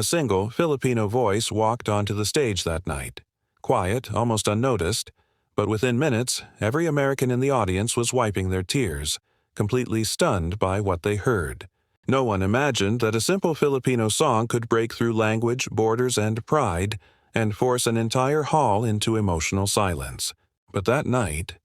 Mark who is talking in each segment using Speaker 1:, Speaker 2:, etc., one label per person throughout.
Speaker 1: A single Filipino voice walked onto the stage that night. Quiet, almost unnoticed, but within minutes, every American in the audience was wiping their tears, completely stunned by what they heard. No one imagined that a simple Filipino song could break through language, borders, and pride, and force an entire hall into emotional silence. But that night,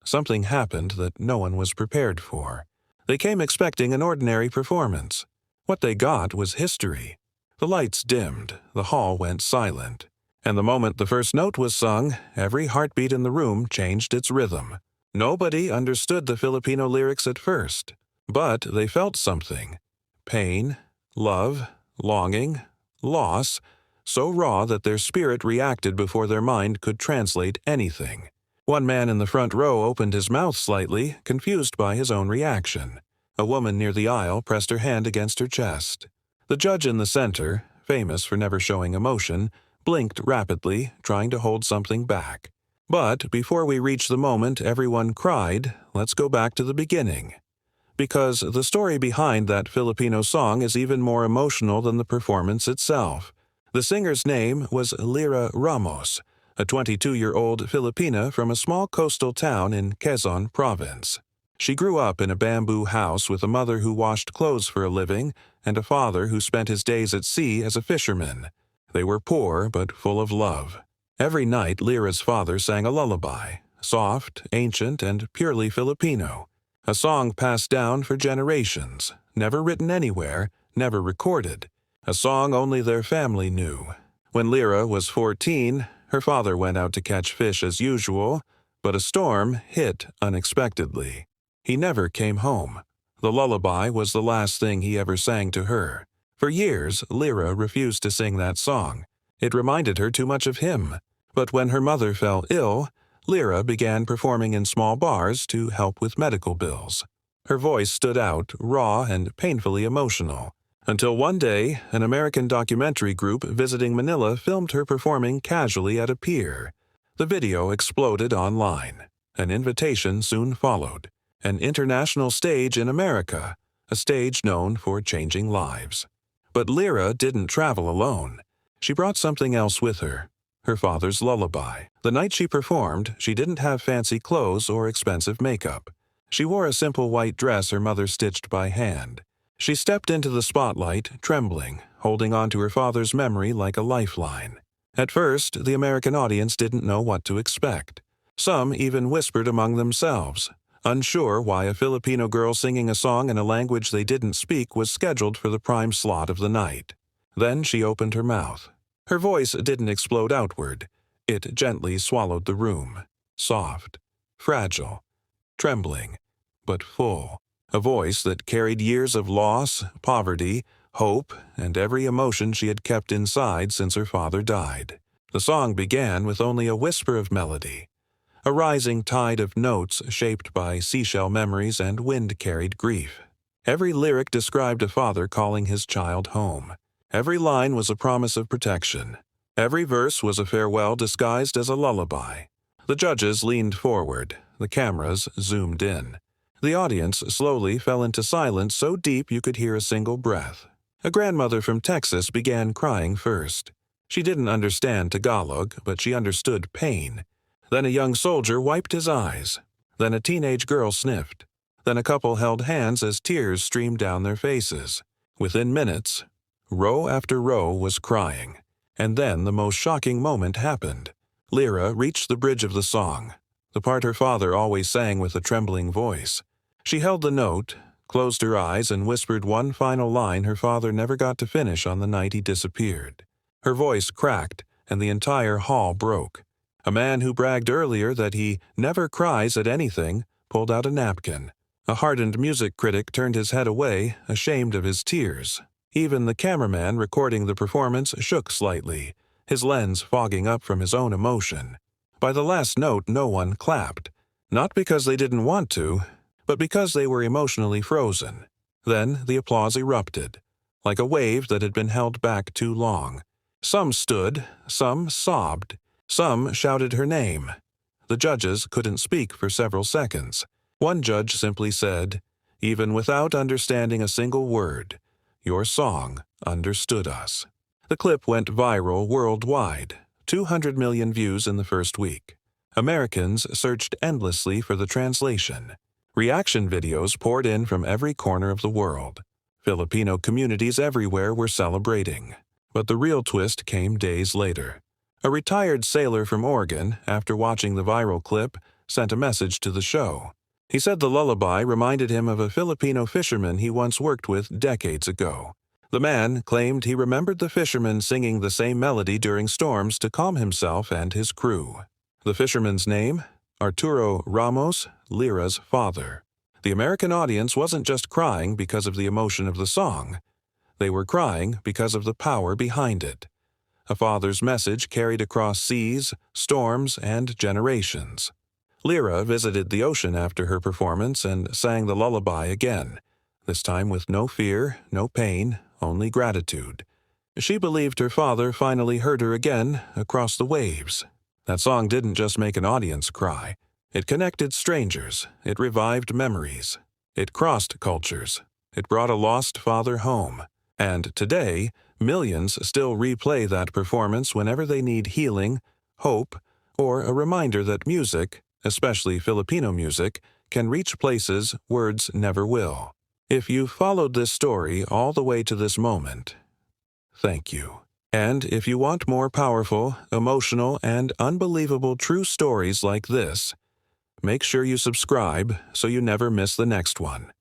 Speaker 1: something happened that no one was prepared for. They came expecting an ordinary performance. What they got was history. The lights dimmed, the hall went silent, and the moment the first note was sung, every heartbeat in the room changed its rhythm. Nobody understood the Filipino lyrics at first, but they felt something. Pain, love, longing, loss, so raw that their spirit reacted before their mind could translate anything. One man in the front row opened his mouth slightly, confused by his own reaction. A woman near the aisle pressed her hand against her chest. The judge in the center, famous for never showing emotion, blinked rapidly, trying to hold something back. But before we reach the moment everyone cried, let's go back to the beginning. Because the story behind that Filipino song is even more emotional than the performance itself. The singer's name was Lyra Ramos, a 22-year-old Filipina from a small coastal town in Quezon Province. She grew up in a bamboo house with a mother who washed clothes for a living and a father who spent his days at sea as a fisherman. They were poor but full of love. Every night Lyra's father sang a lullaby, soft, ancient, and purely Filipino. A song passed down for generations, never written anywhere, never recorded. A song only their family knew. When Lyra was 14, her father went out to catch fish as usual, but a storm hit unexpectedly. He never came home. The lullaby was the last thing he ever sang to her. For years, Lyra refused to sing that song. It reminded her too much of him. But when her mother fell ill, Lyra began performing in small bars to help with medical bills. Her voice stood out, raw and painfully emotional. Until one day, an American documentary group visiting Manila filmed her performing casually at a pier. The video exploded online. An invitation soon followed. An international stage in America, a stage known for changing lives. But Lyra didn't travel alone. She brought something else with her. Her father's lullaby. The night she performed, she didn't have fancy clothes or expensive makeup. She wore a simple white dress her mother stitched by hand. She stepped into the spotlight, trembling, holding on to her father's memory like a lifeline. At first, the American audience didn't know what to expect. Some even whispered among themselves, unsure why a Filipino girl singing a song in a language they didn't speak was scheduled for the prime slot of the night. Then she opened her mouth. Her voice didn't explode outward. It gently swallowed the room. Soft, fragile, trembling, but full. A voice that carried years of loss, poverty, hope, and every emotion she had kept inside since her father died. The song began with only a whisper of melody, a rising tide of notes shaped by seashell memories and wind-carried grief. Every lyric described a father calling his child home. Every line was a promise of protection. Every verse was a farewell disguised as a lullaby. The judges leaned forward. The cameras zoomed in. The audience slowly fell into silence so deep you could hear a single breath. A grandmother from Texas began crying first. She didn't understand Tagalog, but she understood pain. Then a young soldier wiped his eyes. Then a teenage girl sniffed. Then a couple held hands as tears streamed down their faces. Within minutes, row after row was crying. And then the most shocking moment happened. Lyra reached the bridge of the song, the part her father always sang with a trembling voice. She held the note, closed her eyes, and whispered one final line her father never got to finish on the night he disappeared. Her voice cracked, and the entire hall broke. A man who bragged earlier that he never cries at anything pulled out a napkin. A hardened music critic turned his head away, ashamed of his tears. Even the cameraman recording the performance shook slightly, his lens fogging up from his own emotion. By the last note, no one clapped. Not because they didn't want to, but because they were emotionally frozen. Then the applause erupted, like a wave that had been held back too long. Some stood, some sobbed, some shouted her name. The judges couldn't speak for several seconds. One judge simply said, "Even without understanding a single word, your song understood us." The clip went viral worldwide, 200 million views in the first week. Americans searched endlessly for the translation. Reaction videos poured in from every corner of the world. Filipino communities everywhere were celebrating. But the real twist came days later. A retired sailor from Oregon, after watching the viral clip, sent a message to the show. He said the lullaby reminded him of a Filipino fisherman he once worked with decades ago. The man claimed he remembered the fisherman singing the same melody during storms to calm himself and his crew. The fisherman's name? Arturo Ramos, Lyra's father. The American audience wasn't just crying because of the emotion of the song. They were crying because of the power behind it. A father's message carried across seas, storms, and generations. Lyra visited the ocean after her performance and sang the lullaby again, this time with no fear, no pain, only gratitude. She believed her father finally heard her again across the waves. That song didn't just make an audience cry. It connected strangers. It revived memories. It crossed cultures. It brought a lost father home. And today, millions still replay that performance whenever they need healing, hope, or a reminder that music, especially Filipino music, can reach places words never will. If you've followed this story all the way to this moment, thank you. And if you want more powerful, emotional, and unbelievable true stories like this, make sure you subscribe so you never miss the next one.